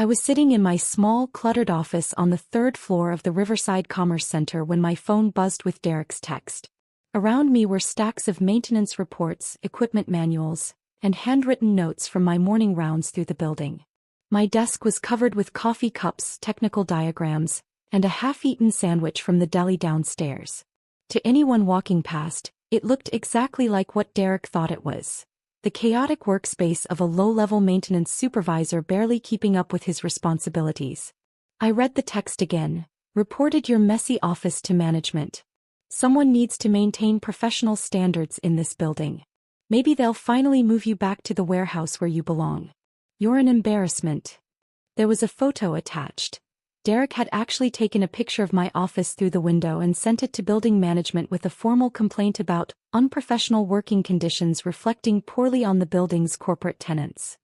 I was sitting in my small, cluttered office on the third floor of the Riverside Commerce Center when my phone buzzed with Derek's text. Around me were stacks of maintenance reports, equipment manuals, and handwritten notes from my morning rounds through the building. My desk was covered with coffee cups, technical diagrams, and a half-eaten sandwich from the deli downstairs. To anyone walking past, it looked exactly like what Derek thought it was. The chaotic workspace of a low-level maintenance supervisor barely keeping up with his responsibilities. I read the text again, reported your messy office to management. Someone needs to maintain professional standards in this building. Maybe they'll finally move you back to the warehouse where you belong. You're an embarrassment. There was a photo attached. Derek had actually taken a picture of my office through the window and sent it to building management with a formal complaint about unprofessional working conditions reflecting poorly on the building's corporate tenants.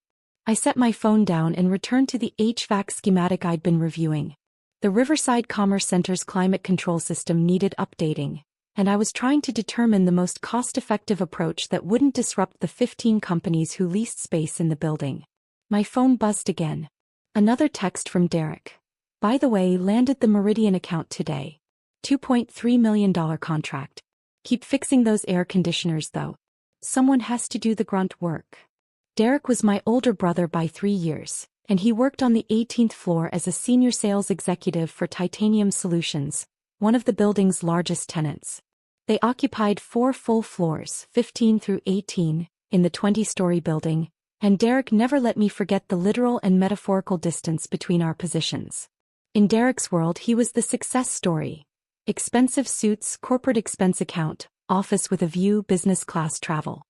I set my phone down and returned to the HVAC schematic I'd been reviewing. The Riverside Commerce Center's climate control system needed updating, and I was trying to determine the most cost-effective approach that wouldn't disrupt the 15 companies who leased space in the building. My phone buzzed again. Another text from Derek. By the way, landed the Meridian account today. $2.3 million contract. Keep fixing those air conditioners though. Someone has to do the grunt work. Derek was my older brother by 3 years, and he worked on the 18th floor as a senior sales executive for Titanium Solutions, one of the building's largest tenants. They occupied 4 full floors, 15 through 18, in the 20-story building, and Derek never let me forget the literal and metaphorical distance between our positions. In Derek's world, he was the success story. Expensive suits, corporate expense account, office with a view, business class travel.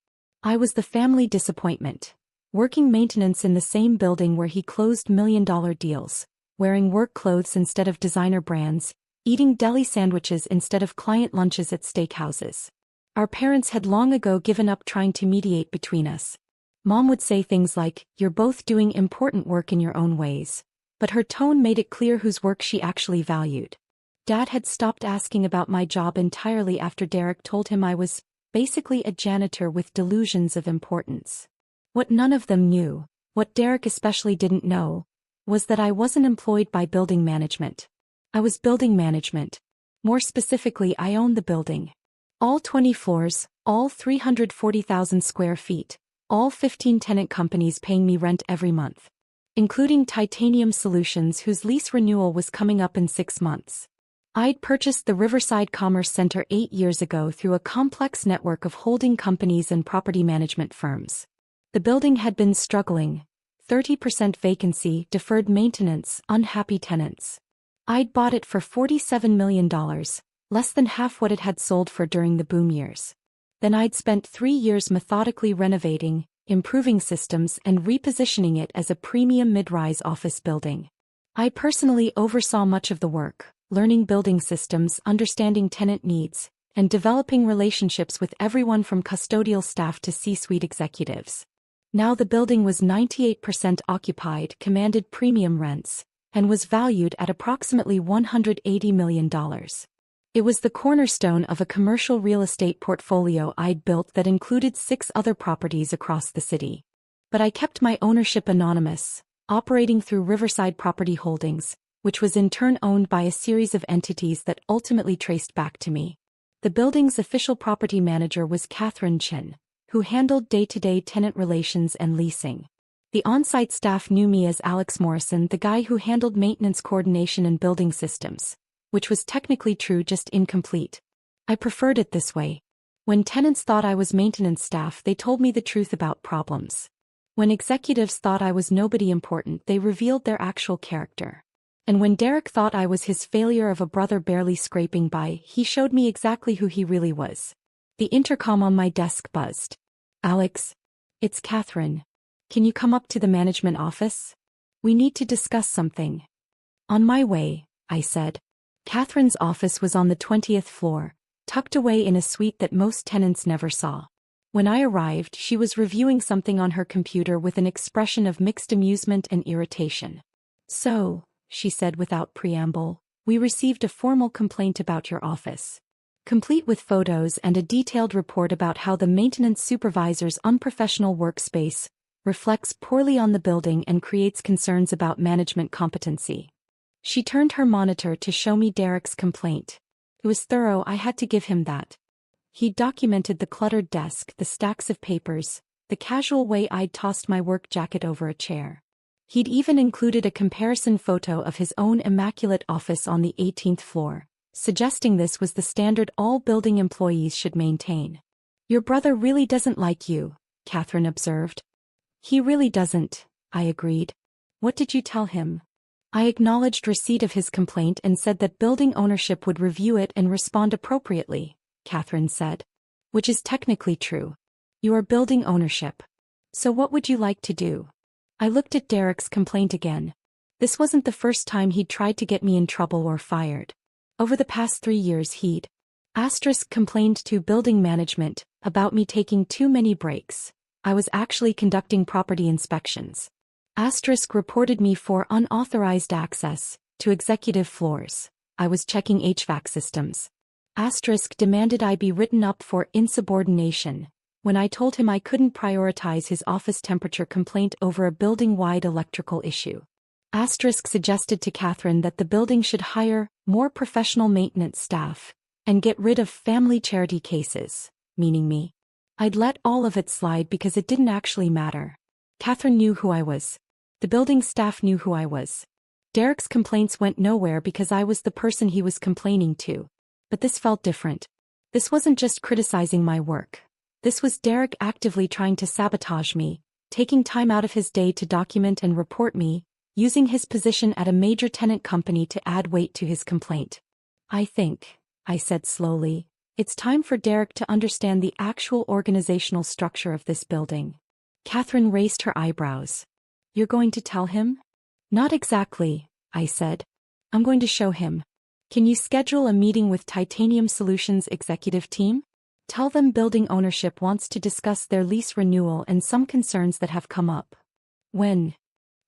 I was the family disappointment. Working maintenance in the same building where he closed million-dollar deals, wearing work clothes instead of designer brands, eating deli sandwiches instead of client lunches at steakhouses. Our parents had long ago given up trying to mediate between us. Mom would say things like, "You're both doing important work in your own ways," but her tone made it clear whose work she actually valued. Dad had stopped asking about my job entirely after Derek told him I was basically a janitor with delusions of importance. What none of them knew, what Derek especially didn't know, was that I wasn't employed by building management. I was building management. More specifically, I owned the building. All 20 floors, all 340,000 square feet, all 15 tenant companies paying me rent every month, including Titanium Solutions, whose lease renewal was coming up in 6 months. I'd purchased the Riverside Commerce Center 8 years ago through a complex network of holding companies and property management firms. The building had been struggling, 30% vacancy, deferred maintenance, unhappy tenants. I'd bought it for $47 million, less than half what it had sold for during the boom years. Then I'd spent 3 years methodically renovating, improving systems, and repositioning it as a premium mid-rise office building. I personally oversaw much of the work, learning building systems, understanding tenant needs, and developing relationships with everyone from custodial staff to C-suite executives. Now the building was 98% occupied, commanded premium rents, and was valued at approximately $180 million. It was the cornerstone of a commercial real estate portfolio I'd built that included 6 other properties across the city. But I kept my ownership anonymous, operating through Riverside Property Holdings, which was in turn owned by a series of entities that ultimately traced back to me. The building's official property manager was Catherine Chin, who handled day-to-day tenant relations and leasing. The on-site staff knew me as Alex Morrison, the guy who handled maintenance coordination and building systems, which was technically true, just incomplete. I preferred it this way. When tenants thought I was maintenance staff, they told me the truth about problems. When executives thought I was nobody important, they revealed their actual character. And when Derek thought I was his failure of a brother barely scraping by, he showed me exactly who he really was. The intercom on my desk buzzed. "Alex, it's Catherine. Can you come up to the management office? We need to discuss something." "On my way," I said. Catherine's office was on the 20th floor, tucked away in a suite that most tenants never saw. When I arrived, she was reviewing something on her computer with an expression of mixed amusement and irritation. "So," she said without preamble, "we received a formal complaint about your office, complete with photos and a detailed report about how the maintenance supervisor's unprofessional workspace reflects poorly on the building and creates concerns about management competency. She turned her monitor to show me Derek's complaint. It was thorough, I had to give him that. He'd documented the cluttered desk, the stacks of papers, the casual way I'd tossed my work jacket over a chair. He'd even included a comparison photo of his own immaculate office on the 18th floor, suggesting this was the standard all building employees should maintain. "Your brother really doesn't like you," Catherine observed. "He really doesn't," I agreed. "What did you tell him?" I acknowledged receipt of his complaint and said that building ownership would review it and respond appropriately, Catherine said. "Which is technically true. You are building ownership. So what would you like to do?" I looked at Derek's complaint again. This wasn't the first time he'd tried to get me in trouble or fired. Over the past 3 years he'd complained to building management about me taking too many breaks. I was actually conducting property inspections. Reported me for unauthorized access to executive floors. I was checking HVAC systems. Demanded I be written up for insubordination when I told him I couldn't prioritize his office temperature complaint over a building-wide electrical issue. Suggested to Catherine that the building should hire more professional maintenance staff and get rid of family charity cases, meaning me. I'd let all of it slide because it didn't actually matter. Catherine knew who I was. The building staff knew who I was. Derek's complaints went nowhere because I was the person he was complaining to. But this felt different. This wasn't just criticizing my work. This was Derek actively trying to sabotage me, taking time out of his day to document and report me, using his position at a major tenant company to add weight to his complaint. "I think," I said slowly, "it's time for Derek to understand the actual organizational structure of this building." Catherine raised her eyebrows. "You're going to tell him?" "Not exactly," I said. "I'm going to show him. Can you schedule a meeting with Titanium Solutions executive team? Tell them building ownership wants to discuss their lease renewal and some concerns that have come up." "When?"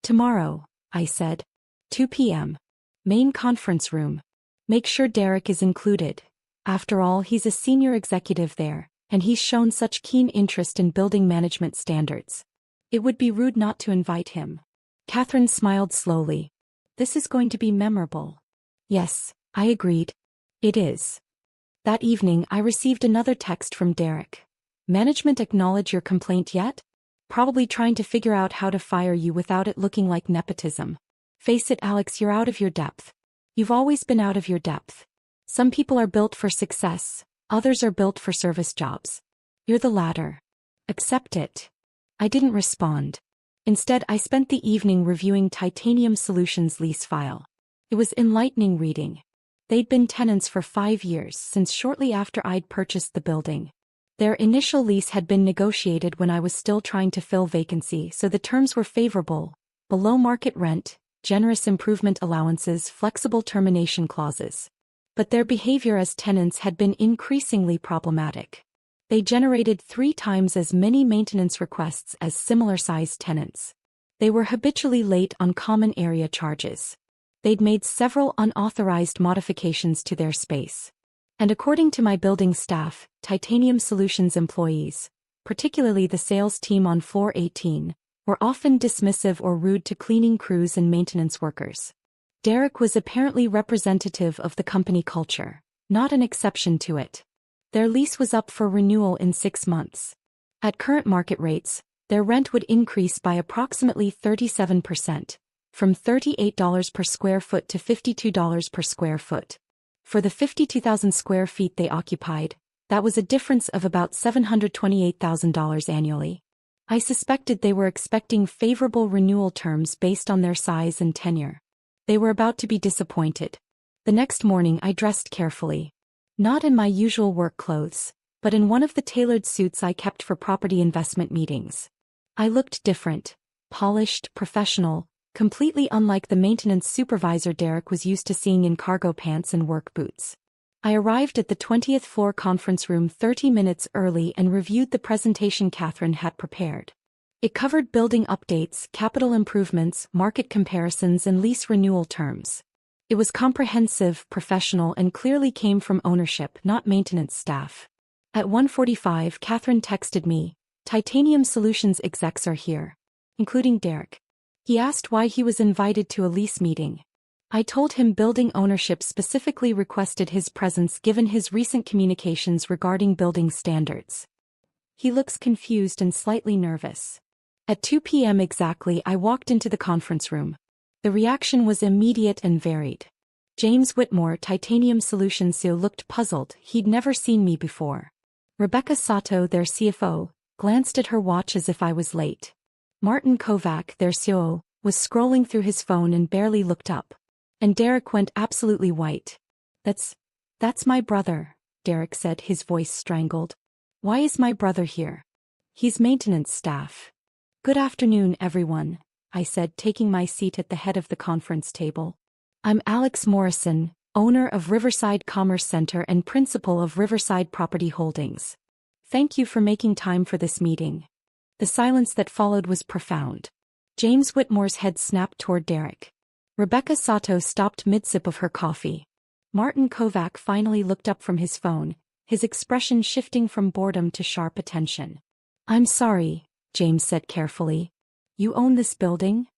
"Tomorrow," I said. 2 p.m. Main conference room. Make sure Derek is included. After all, he's a senior executive there, and he's shown such keen interest in building management standards. It would be rude not to invite him." Catherine smiled slowly. "This is going to be memorable." "Yes," I agreed. "It is." That evening I received another text from Derek. "Management acknowledge your complaint yet? Probably trying to figure out how to fire you without it looking like nepotism. Face it, Alex, you're out of your depth. You've always been out of your depth. Some people are built for success, others are built for service jobs. You're the latter. Accept it." I didn't respond. Instead, I spent the evening reviewing Titanium Solutions' lease file. It was enlightening reading. They'd been tenants for 5 years, since shortly after I'd purchased the building. Their initial lease had been negotiated when I was still trying to fill vacancy, so the terms were favorable: below market rent, generous improvement allowances, flexible termination clauses. But their behavior as tenants had been increasingly problematic. They generated 3 times as many maintenance requests as similar-sized tenants. They were habitually late on common area charges. They'd made several unauthorized modifications to their space. And according to my building staff, Titanium Solutions employees, particularly the sales team on floor 18, were often dismissive or rude to cleaning crews and maintenance workers. Derek was apparently representative of the company culture, not an exception to it. Their lease was up for renewal in 6 months. At current market rates, their rent would increase by approximately 37%, from $38 per square foot to $52 per square foot. For the 52,000 square feet they occupied, that was a difference of about $728,000 annually. I suspected they were expecting favorable renewal terms based on their size and tenure. They were about to be disappointed. The next morning I dressed carefully. Not in my usual work clothes, but in one of the tailored suits I kept for property investment meetings. I looked different, polished, professional, completely unlike the maintenance supervisor Derek was used to seeing in cargo pants and work boots. I arrived at the 20th floor conference room 30 minutes early and reviewed the presentation Catherine had prepared. It covered building updates, capital improvements, market comparisons, and lease renewal terms. It was comprehensive, professional, and clearly came from ownership, not maintenance staff. At 1:45, Catherine texted me, "Titanium Solutions execs are here. including Derek. He asked why he was invited to a lease meeting. I told him building ownership specifically requested his presence given his recent communications regarding building standards. He looks confused and slightly nervous. At 2 p.m. exactly, I walked into the conference room. The reaction was immediate and varied. James Whitmore, Titanium Solutions CEO, looked puzzled. He'd never seen me before. Rebecca Sato, their CFO, glanced at her watch as if I was late. Martin Kovac, their COO, was scrolling through his phone and barely looked up. And Derek went absolutely white. That's my brother, Derek said, his voice strangled. Why is my brother here? He's maintenance staff. Good afternoon, everyone, I said, taking my seat at the head of the conference table. I'm Alex Morrison, owner of Riverside Commerce Center and principal of Riverside Property Holdings. Thank you for making time for this meeting. The silence that followed was profound. James Whitmore's head snapped toward Derek. Rebecca Sato stopped mid-sip of her coffee. Martin Kovac finally looked up from his phone, his expression shifting from boredom to sharp attention. I'm sorry, James said carefully. You own this building?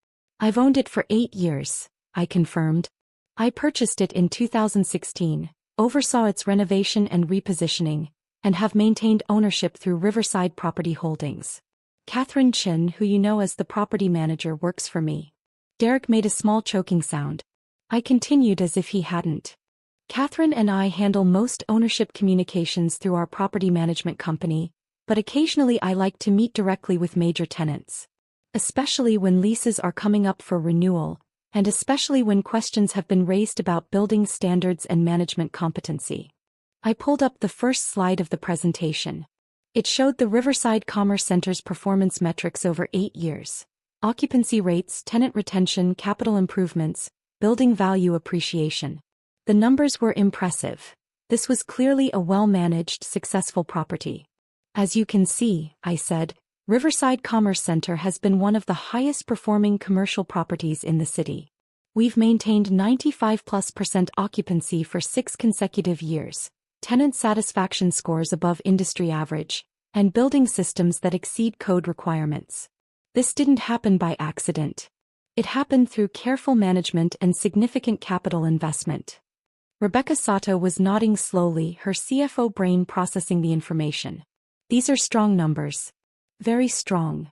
I've owned it for 8 years, I confirmed. I purchased it in 2016, oversaw its renovation and repositioning, and have maintained ownership through Riverside Property Holdings. Catherine Chin, who you know as the property manager, works for me. Derek made a small choking sound. I continued as if he hadn't. Catherine and I handle most ownership communications through our property management company, but occasionally I like to meet directly with major tenants. Especially when leases are coming up for renewal, and especially when questions have been raised about building standards and management competency. I pulled up the first slide of the presentation. It showed the Riverside Commerce Center's performance metrics over 8 years. Occupancy rates, tenant retention, capital improvements, building value appreciation. The numbers were impressive. This was clearly a well-managed, successful property. As you can see, I said, Riverside Commerce Center has been one of the highest-performing commercial properties in the city. We've maintained 95+% occupancy for 6 consecutive years, tenant satisfaction scores above industry average, and building systems that exceed code requirements. This didn't happen by accident. It happened through careful management and significant capital investment. Rebecca Sato was nodding slowly, her CFO brain processing the information. These are strong numbers. Very strong.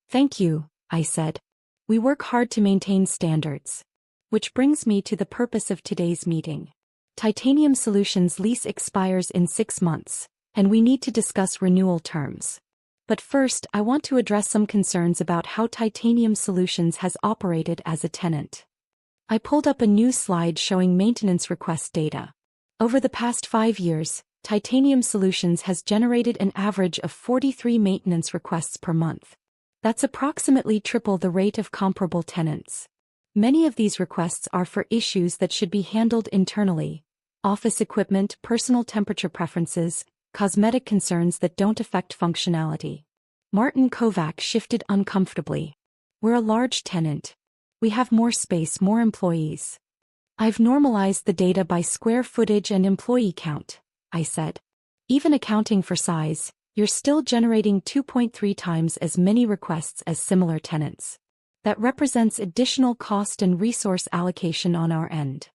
Thank you, I said. We work hard to maintain standards. Which brings me to the purpose of today's meeting. Titanium Solutions lease expires in 6 months, and we need to discuss renewal terms. But first, I want to address some concerns about how Titanium Solutions has operated as a tenant. I pulled up a new slide showing maintenance request data. Over the past 5 years, Titanium Solutions has generated an average of 43 maintenance requests per month. That's approximately triple the rate of comparable tenants. Many of these requests are for issues that should be handled internally: office equipment, personal temperature preferences, cosmetic concerns that don't affect functionality. Martin Kovac shifted uncomfortably. We're a large tenant. We have more space, more employees. I've normalized the data by square footage and employee count, I said. Even accounting for size, you're still generating 2.3 times as many requests as similar tenants. That represents additional cost and resource allocation on our end.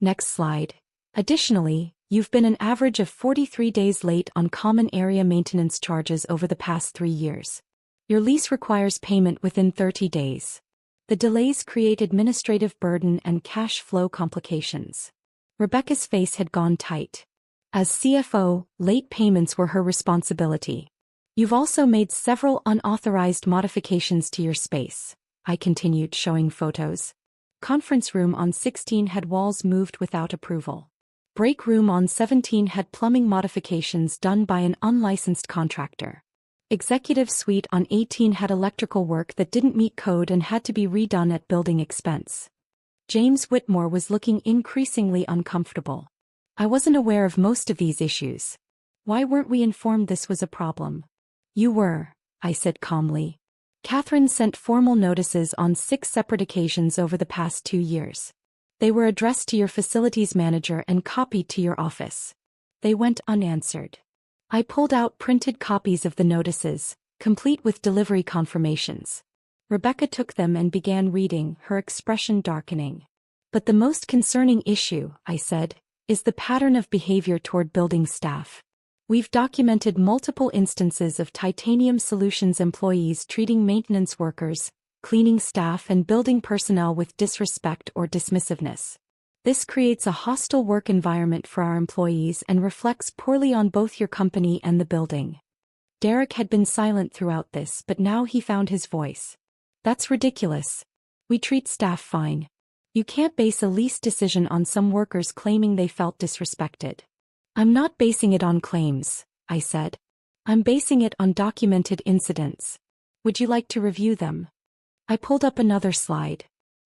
Next slide. Additionally, you've been an average of 43 days late on common area maintenance charges over the past 3 years. Your lease requires payment within 30 days. The delays create administrative burden and cash flow complications. Rebecca's face had gone tight. As CFO, late payments were her responsibility. You've also made several unauthorized modifications to your space, I continued, showing photos. Conference room on 16 had walls moved without approval. Break room on 17 had plumbing modifications done by an unlicensed contractor. Executive suite on 18 had electrical work that didn't meet code and had to be redone at building expense. James Whitmore was looking increasingly uncomfortable. I wasn't aware of most of these issues. Why weren't we informed this was a problem? You were, I said calmly. Catherine sent formal notices on 6 separate occasions over the past 2 years. They were addressed to your facilities manager and copied to your office. They went unanswered. I pulled out printed copies of the notices, complete with delivery confirmations. Rebecca took them and began reading, her expression darkening. But the most concerning issue, I said, is the pattern of behavior toward building staff. We've documented multiple instances of Titanium Solutions employees treating maintenance workers, cleaning staff and building personnel with disrespect or dismissiveness. This creates a hostile work environment for our employees and reflects poorly on both your company and the building. Derek had been silent throughout this, but now he found his voice. That's ridiculous. We treat staff fine. You can't base a lease decision on some workers claiming they felt disrespected. I'm not basing it on claims, I said. I'm basing it on documented incidents. Would you like to review them? I pulled up another slide.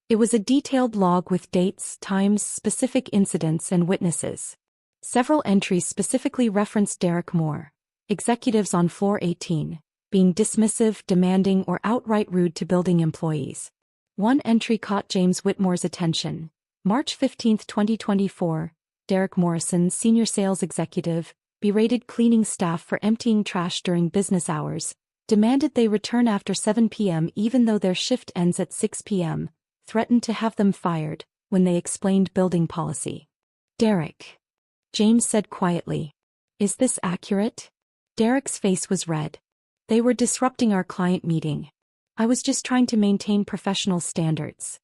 It was a detailed log with dates, times, specific incidents, and witnesses. Several entries specifically referenced Derek Moore, executives on floor 18, being dismissive, demanding, or outright rude to building employees. One entry caught James Whitmore's attention. March 15, 2024, Derek Morrison, senior sales executive, berated cleaning staff for emptying trash during business hours, demanded they return after 7 p.m. even though their shift ends at 6 p.m., threatened to have them fired when they explained building policy. Derek, James said quietly. Is this accurate? Derek's face was red. They were disrupting our client meeting. I was just trying to maintain professional standards.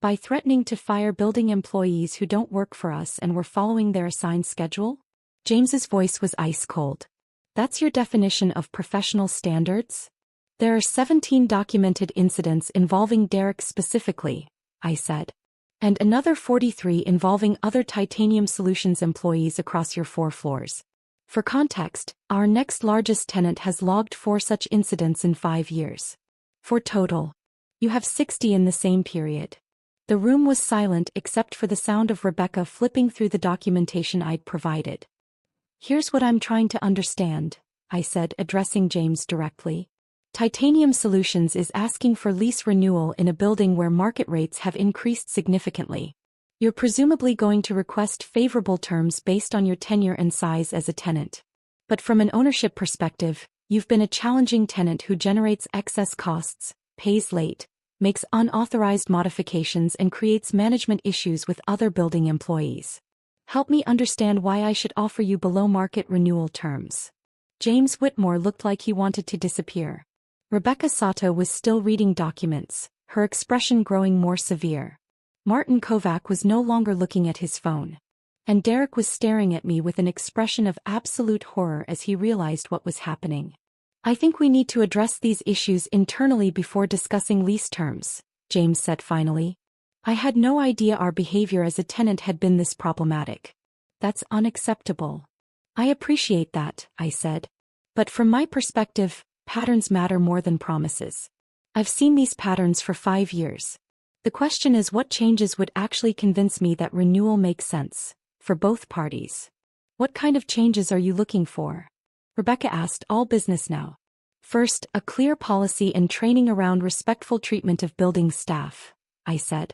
By threatening to fire building employees who don't work for us and were following their assigned schedule? James's voice was ice cold. That's your definition of professional standards? There are 17 documented incidents involving Derek specifically, I said. And another 43 involving other Titanium Solutions employees across your 4 floors. For context, our next largest tenant has logged 4 such incidents in 5 years. For total, you have 60 in the same period. The room was silent except for the sound of Rebecca flipping through the documentation I'd provided. Here's what I'm trying to understand, I said, addressing James directly. Titanium Solutions is asking for lease renewal in a building where market rates have increased significantly. You're presumably going to request favorable terms based on your tenure and size as a tenant. But from an ownership perspective, you've been a challenging tenant who generates excess costs, pays late, makes unauthorized modifications, and creates management issues with other building employees. Help me understand why I should offer you below-market renewal terms. James Whitmore looked like he wanted to disappear. Rebecca Sato was still reading documents, her expression growing more severe. Martin Kovac was no longer looking at his phone. And Derek was staring at me with an expression of absolute horror as he realized what was happening. I think we need to address these issues internally before discussing lease terms, James said finally. I had no idea our behavior as a tenant had been this problematic. That's unacceptable. I appreciate that, I said. But from my perspective, patterns matter more than promises. I've seen these patterns for 5 years. The question is what changes would actually convince me that renewal makes sense, for both parties. What kind of changes are you looking for? Rebecca asked, all business now. First, a clear policy and training around respectful treatment of building staff, I said.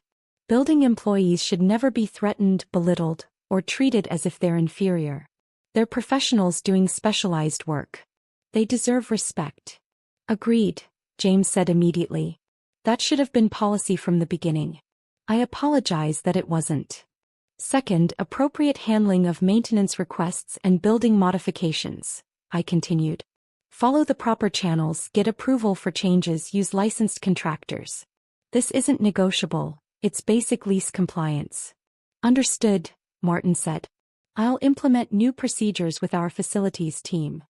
Building employees should never be threatened, belittled, or treated as if they're inferior. They're professionals doing specialized work. They deserve respect. Agreed, James said immediately. That should have been policy from the beginning. I apologize that it wasn't. Second, appropriate handling of maintenance requests and building modifications, I continued. Follow the proper channels, get approval for changes, use licensed contractors. This isn't negotiable, it's basic lease compliance. Understood, Martin said. I'll implement new procedures with our facilities team.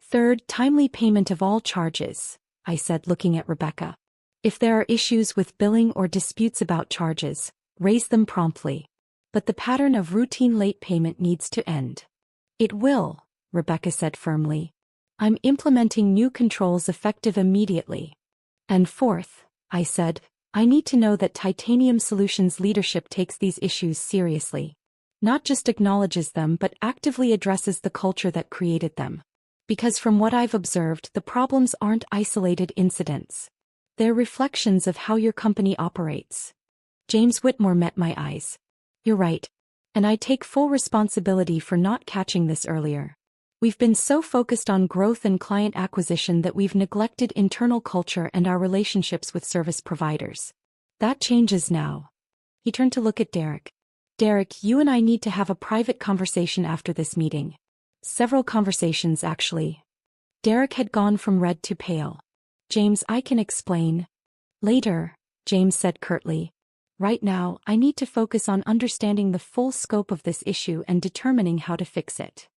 Third, timely payment of all charges, I said, looking at Rebecca. If there are issues with billing or disputes about charges, raise them promptly. But the pattern of routine late payment needs to end. It will, Rebecca said firmly. I'm implementing new controls effective immediately. And fourth, I said, I need to know that Titanium Solutions leadership takes these issues seriously. Not just acknowledges them but actively addresses the culture that created them. Because from what I've observed, the problems aren't isolated incidents. They're reflections of how your company operates. James Whitmore met my eyes. You're right. And I take full responsibility for not catching this earlier. We've been so focused on growth and client acquisition that we've neglected internal culture and our relationships with service providers. That changes now. He turned to look at Derek. Derek, you and I need to have a private conversation after this meeting. Several conversations, actually. Derek had gone from red to pale. James, I can explain. Later, James said curtly. Right now, I need to focus on understanding the full scope of this issue and determining how to fix it.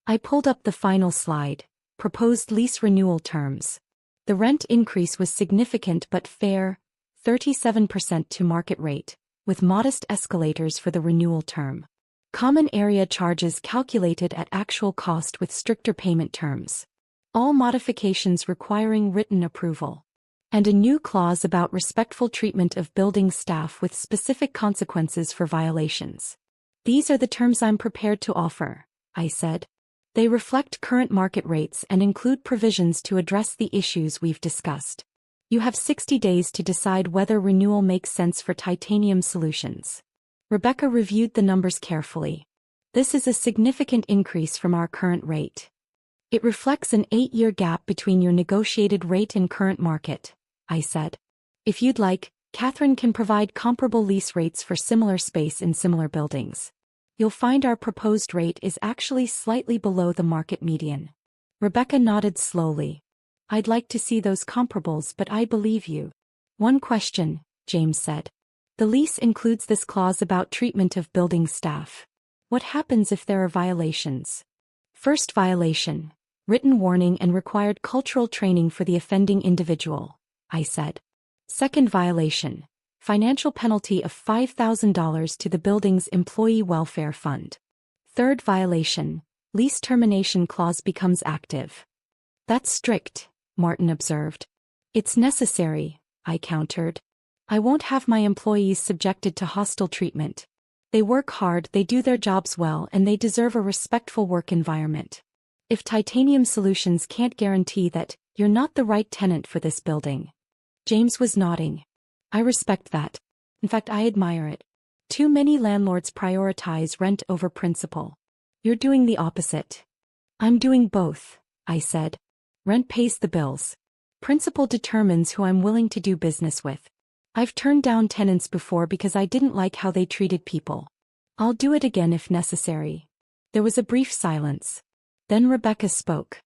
I pulled up the final slide, proposed lease renewal terms. The rent increase was significant but fair, 37% to market rate, with modest escalators for the renewal term. Common area charges calculated at actual cost with stricter payment terms. All modifications requiring written approval. And a new clause about respectful treatment of building staff with specific consequences for violations. These are the terms I'm prepared to offer, I said. They reflect current market rates and include provisions to address the issues we've discussed. You have 60 days to decide whether renewal makes sense for Titanium Solutions. Rebecca reviewed the numbers carefully. This is a significant increase from our current rate. It reflects an 8-year gap between your negotiated rate and current market, I said. If you'd like, Catherine can provide comparable lease rates for similar space in similar buildings. You'll find our proposed rate is actually slightly below the market median. Rebecca nodded slowly. I'd like to see those comparables, but I believe you. One question, James said. The lease includes this clause about treatment of building staff. What happens if there are violations? First violation, written warning and required cultural training for the offending individual, I said. Second violation, financial penalty of $5,000 to the building's employee welfare fund. Third violation, lease termination clause becomes active. That's strict, Martin observed. It's necessary, I countered. I won't have my employees subjected to hostile treatment. They work hard, they do their jobs well, and they deserve a respectful work environment. If Titanium Solutions can't guarantee that, you're not the right tenant for this building. James was nodding. I respect that. In fact, I admire it. Too many landlords prioritize rent over principal. You're doing the opposite. I'm doing both, I said. Rent pays the bills. Principal determines who I'm willing to do business with. I've turned down tenants before because I didn't like how they treated people. I'll do it again if necessary. There was a brief silence. Then Rebecca spoke.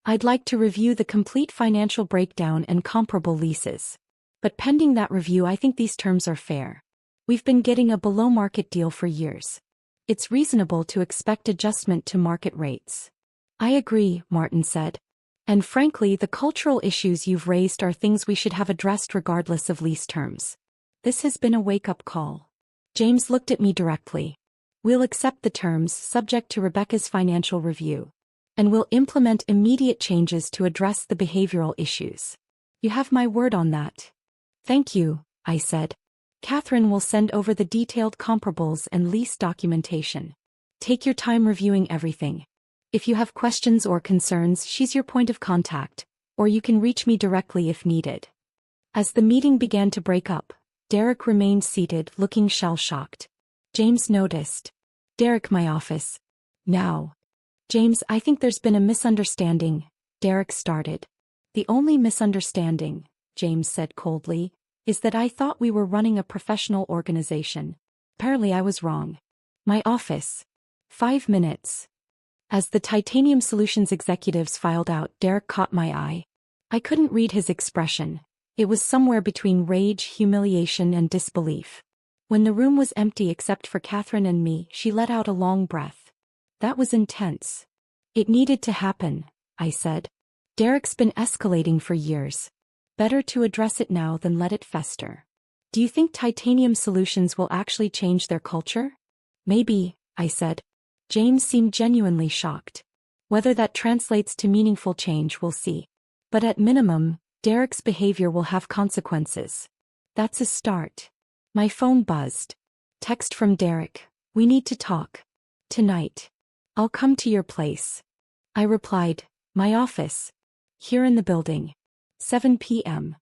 I'd like to review the complete financial breakdown and comparable leases. But pending that review, I think these terms are fair. We've been getting a below-market deal for years. It's reasonable to expect adjustment to market rates. I agree, Martin said. And frankly, the cultural issues you've raised are things we should have addressed regardless of lease terms. This has been a wake-up call. James looked at me directly. We'll accept the terms subject to Rebecca's financial review. And we'll implement immediate changes to address the behavioral issues. You have my word on that. Thank you, I said. Catherine will send over the detailed comparables and lease documentation. Take your time reviewing everything. If you have questions or concerns, she's your point of contact, or you can reach me directly if needed. As the meeting began to break up, Derek remained seated, looking shell-shocked. James noticed. Derek, my office. Now. James, I think there's been a misunderstanding, Derek started. The only misunderstanding, James said coldly, is that I thought we were running a professional organization. Apparently I was wrong. My office. 5 minutes. As the Titanium Solutions executives filed out, Derek caught my eye. I couldn't read his expression. It was somewhere between rage, humiliation, and disbelief. When the room was empty except for Catherine and me, she let out a long breath. That was intense. It needed to happen, I said. Derek's been escalating for years. Better to address it now than let it fester. Do you think Titanium Solutions will actually change their culture? Maybe, I said. James seemed genuinely shocked. Whether that translates to meaningful change, we'll see. But at minimum, Derek's behavior will have consequences. That's a start. My phone buzzed. Text from Derek. We need to talk. Tonight. I'll come to your place. I replied, my office. Here in the building. 7 p.m.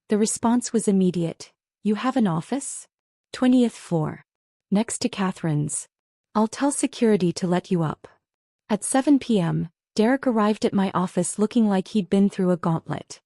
The response was immediate. You have an office? 20th floor. Next to Catherine's. I'll tell security to let you up. At 7 p.m., Derek arrived at my office looking like he'd been through a gauntlet.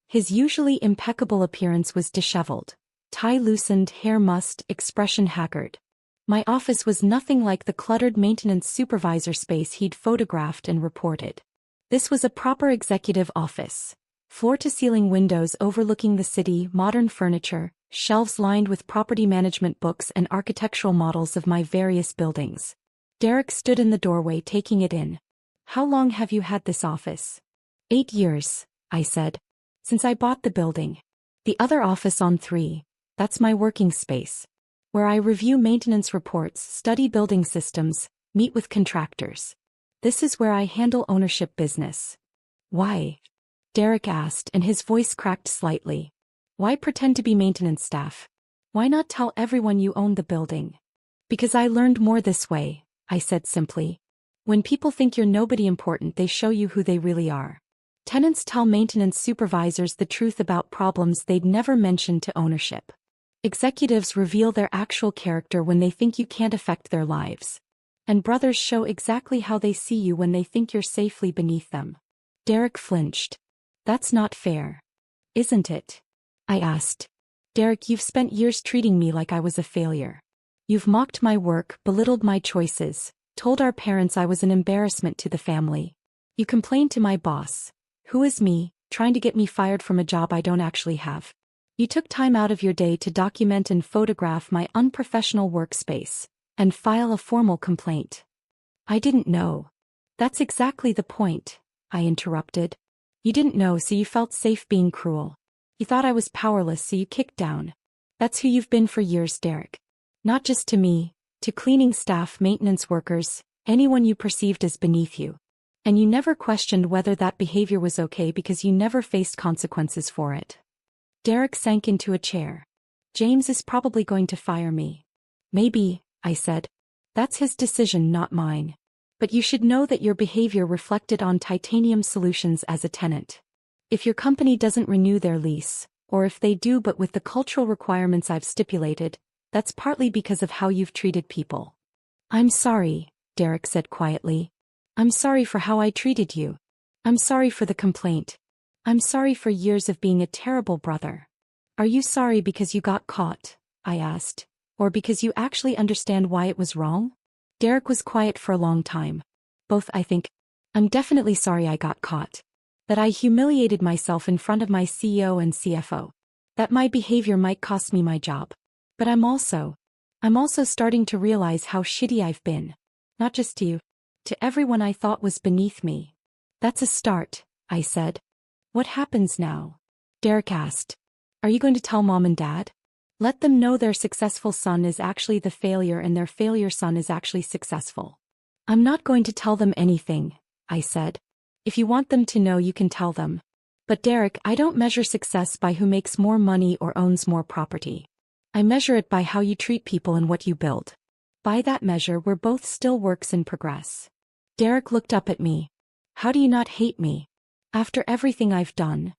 His usually impeccable appearance was disheveled. Tie loosened, hair mussed, expression haggard. My office was nothing like the cluttered maintenance supervisor space he'd photographed and reported. This was a proper executive office. Floor-to-ceiling windows overlooking the city, modern furniture, shelves lined with property management books and architectural models of my various buildings. Derek stood in the doorway taking it in. "How long have you had this office?" 8 years, I said. "Since I bought the building. The other office on 3, that's my working space. Where I review maintenance reports, study building systems, meet with contractors. This is where I handle ownership business." "Why?" Derek asked, and his voice cracked slightly. "Why pretend to be maintenance staff? Why not tell everyone you own the building?" "Because I learned more this way," I said simply. "When people think you're nobody important, they show you who they really are. Tenants tell maintenance supervisors the truth about problems they'd never mention to ownership. Executives reveal their actual character when they think you can't affect their lives. And brothers show exactly how they see you when they think you're safely beneath them." Derek flinched. "That's not fair. Isn't it?" I asked. "Derek, you've spent years treating me like I was a failure. You've mocked my work, belittled my choices, told our parents I was an embarrassment to the family. You complained to my boss, who is me, trying to get me fired from a job I don't actually have. You took time out of your day to document and photograph my unprofessional workspace, and file a formal complaint." "I didn't know." "That's exactly the point," I interrupted. "You didn't know, so you felt safe being cruel. You thought I was powerless, so you kicked down. That's who you've been for years, Derek. Not just to me, to cleaning staff, maintenance workers, anyone you perceived as beneath you. And you never questioned whether that behavior was okay because you never faced consequences for it." Derek sank into a chair. "James is probably going to fire me." "Maybe," I said. "That's his decision, not mine. But you should know that your behavior reflected on Titanium Solutions as a tenant. If your company doesn't renew their lease, or if they do but with the cultural requirements I've stipulated, that's partly because of how you've treated people." "I'm sorry," Derek said quietly. "I'm sorry for how I treated you. I'm sorry for the complaint. I'm sorry for years of being a terrible brother." "Are you sorry because you got caught?" I asked. "Or because you actually understand why it was wrong?" Derek was quiet for a long time. "Both, I think. I'm definitely sorry I got caught. That I humiliated myself in front of my CEO and CFO. That my behavior might cost me my job. But I'm also starting to realize how shitty I've been. Not just to you. To everyone I thought was beneath me." "That's a start," I said. "What happens now?" Derek asked. "Are you going to tell Mom and Dad? Let them know their successful son is actually the failure and their failure son is actually successful?" "I'm not going to tell them anything," I said. "If you want them to know, you can tell them. But Derek, I don't measure success by who makes more money or owns more property. I measure it by how you treat people and what you build. By that measure, we're both still works in progress." Derek looked up at me. "How do you not hate me? After everything I've done?"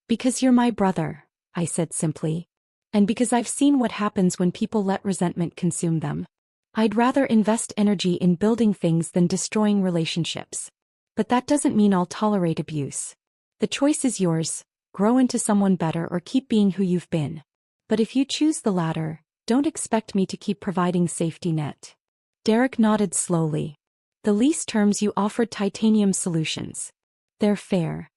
"Because you're my brother," I said simply. "And because I've seen what happens when people let resentment consume them. I'd rather invest energy in building things than destroying relationships. But that doesn't mean I'll tolerate abuse. The choice is yours, grow into someone better or keep being who you've been. But if you choose the latter, don't expect me to keep providing safety net." Derek nodded slowly. "The lease terms you offered Titanium Solutions. They're fair."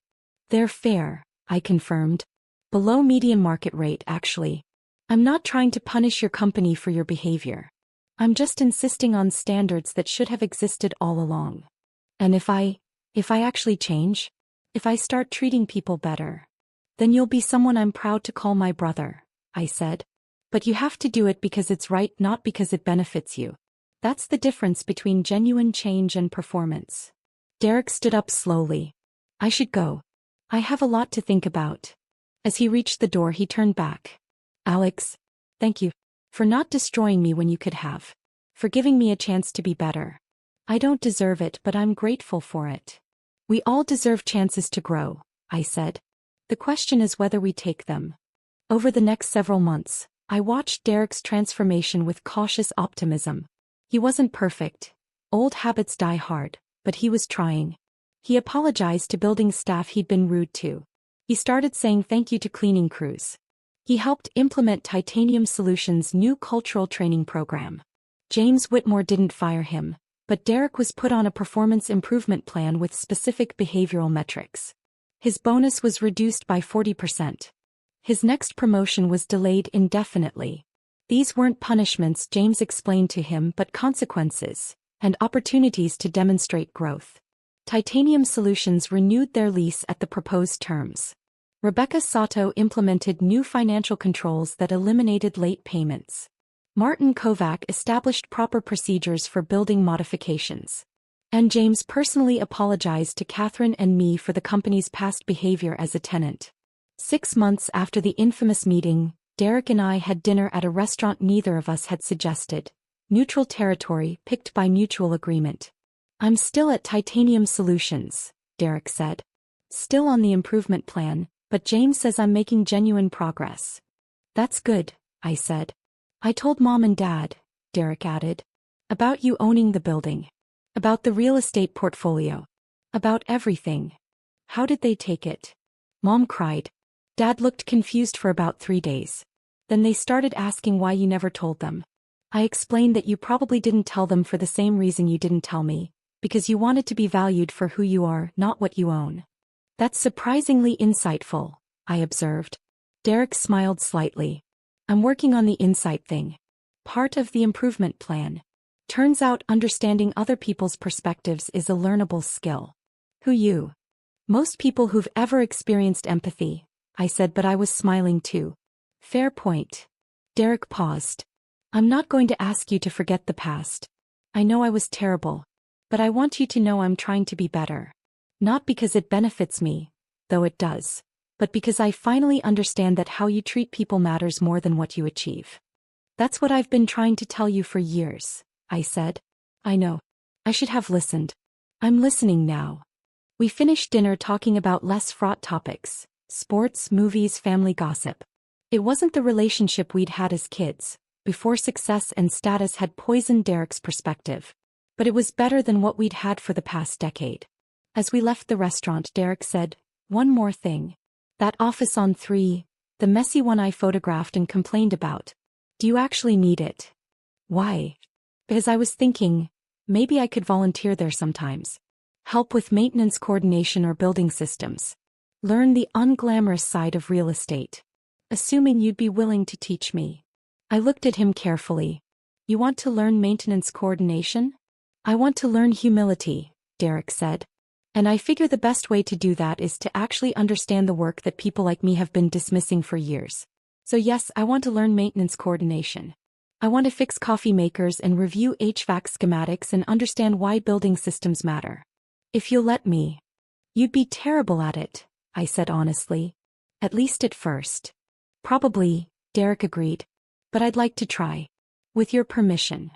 "They're fair," I confirmed. "Below median market rate, actually. I'm not trying to punish your company for your behavior. I'm just insisting on standards that should have existed all along. And if I actually change, if I start treating people better, then you'll be someone I'm proud to call my brother," I said. "But you have to do it because it's right, not because it benefits you. That's the difference between genuine change and performance." Derek stood up slowly. "I should go. I have a lot to think about." As he reached the door, he turned back. "Alex, thank you for not destroying me when you could have. For giving me a chance to be better. I don't deserve it, but I'm grateful for it." "We all deserve chances to grow," I said. "The question is whether we take them." Over the next several months, I watched Derek's transformation with cautious optimism. He wasn't perfect. Old habits die hard, but he was trying. He apologized to building staff he'd been rude to. He started saying thank you to cleaning crews. He helped implement Titanium Solutions' new cultural training program. James Whitmore didn't fire him, but Derek was put on a performance improvement plan with specific behavioral metrics. His bonus was reduced by 40%. His next promotion was delayed indefinitely. These weren't punishments, James explained to him, but consequences, and opportunities to demonstrate growth. Titanium Solutions renewed their lease at the proposed terms. Rebecca Sato implemented new financial controls that eliminated late payments. Martin Kovac established proper procedures for building modifications. And James personally apologized to Catherine and me for the company's past behavior as a tenant. 6 months after the infamous meeting, Derek and I had dinner at a restaurant neither of us had suggested. Neutral territory picked by mutual agreement. "I'm still at Titanium Solutions," Derek said. "Still on the improvement plan, but James says I'm making genuine progress." "That's good," I said. "I told Mom and Dad," Derek added. "About you owning the building. About the real estate portfolio. About everything." "How did they take it?" Mom cried. Dad looked confused for about 3 days. "Then they started asking why you never told them. I explained that you probably didn't tell them for the same reason you didn't tell me, because you wanted to be valued for who you are, not what you own." "That's surprisingly insightful," I observed. Derek smiled slightly. "I'm working on the insight thing. Part of the improvement plan. Turns out understanding other people's perspectives is a learnable skill." "Who you?" "Most people who've ever experienced empathy," I said, but I was smiling too. "Fair point." Derek paused. "I'm not going to ask you to forget the past. I know I was terrible. But I want you to know I'm trying to be better. Not because it benefits me, though it does, but because I finally understand that how you treat people matters more than what you achieve." "That's what I've been trying to tell you for years," I said. "I know. I should have listened. I'm listening now." We finished dinner talking about less fraught topics: sports, movies, family gossip. It wasn't the relationship we'd had as kids, before success and status had poisoned Derek's perspective. But it was better than what we'd had for the past decade. As we left the restaurant, Derek said, "One more thing. That office on 3, the messy one I photographed and complained about. Do you actually need it?" "Why?" "Because I was thinking, maybe I could volunteer there sometimes. Help with maintenance coordination or building systems. Learn the unglamorous side of real estate. Assuming you'd be willing to teach me." I looked at him carefully. "You want to learn maintenance coordination?" "I want to learn humility," Derek said. "And I figure the best way to do that is to actually understand the work that people like me have been dismissing for years. So yes, I want to learn maintenance coordination. I want to fix coffee makers and review HVAC schematics and understand why building systems matter. If you'll let me." "You'd be terrible at it," I said honestly. "At least at first." "Probably," Derek agreed. "But I'd like to try. With your permission."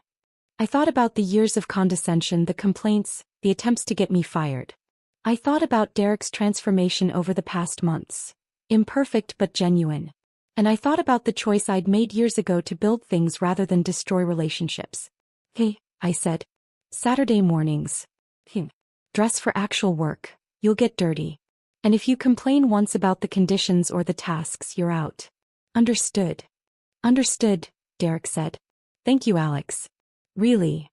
I thought about the years of condescension, the complaints, the attempts to get me fired. I thought about Derek's transformation over the past months. Imperfect but genuine. And I thought about the choice I'd made years ago to build things rather than destroy relationships. "Hey," I said. "Saturday mornings. Dress for actual work. You'll get dirty. And if you complain once about the conditions or the tasks, you're out." "Understood." "Understood," Derek said. "Thank you, Alex." "Really?"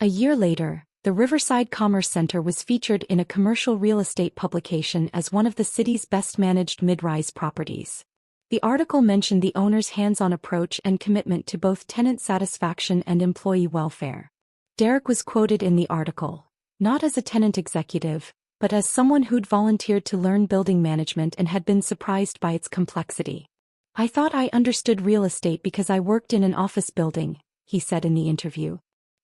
A year later, the Riverside Commerce Center was featured in a commercial real estate publication as one of the city's best-managed mid-rise properties. The article mentioned the owner's hands-on approach and commitment to both tenant satisfaction and employee welfare. Derek was quoted in the article, not as a tenant executive, but as someone who'd volunteered to learn building management and had been surprised by its complexity. "I thought I understood real estate because I worked in an office building," he said in the interview.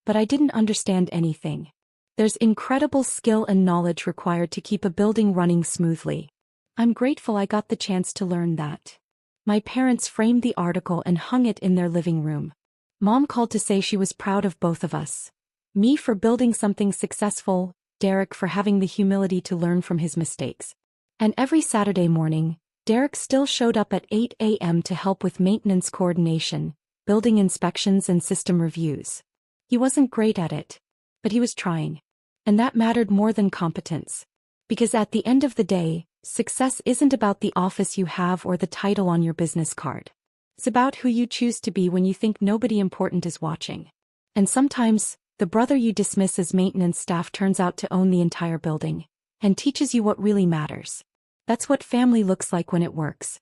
"But I didn't understand anything. There's incredible skill and knowledge required to keep a building running smoothly. I'm grateful I got the chance to learn that." My parents framed the article and hung it in their living room. Mom called to say she was proud of both of us. Me for building something successful, Derek for having the humility to learn from his mistakes. And every Saturday morning, Derek still showed up at 8 a.m. to help with maintenance coordination, building inspections and system reviews. He wasn't great at it, but he was trying. And that mattered more than competence. Because at the end of the day, success isn't about the office you have or the title on your business card. It's about who you choose to be when you think nobody important is watching. And sometimes, the brother you dismiss as maintenance staff turns out to own the entire building and teaches you what really matters. That's what family looks like when it works.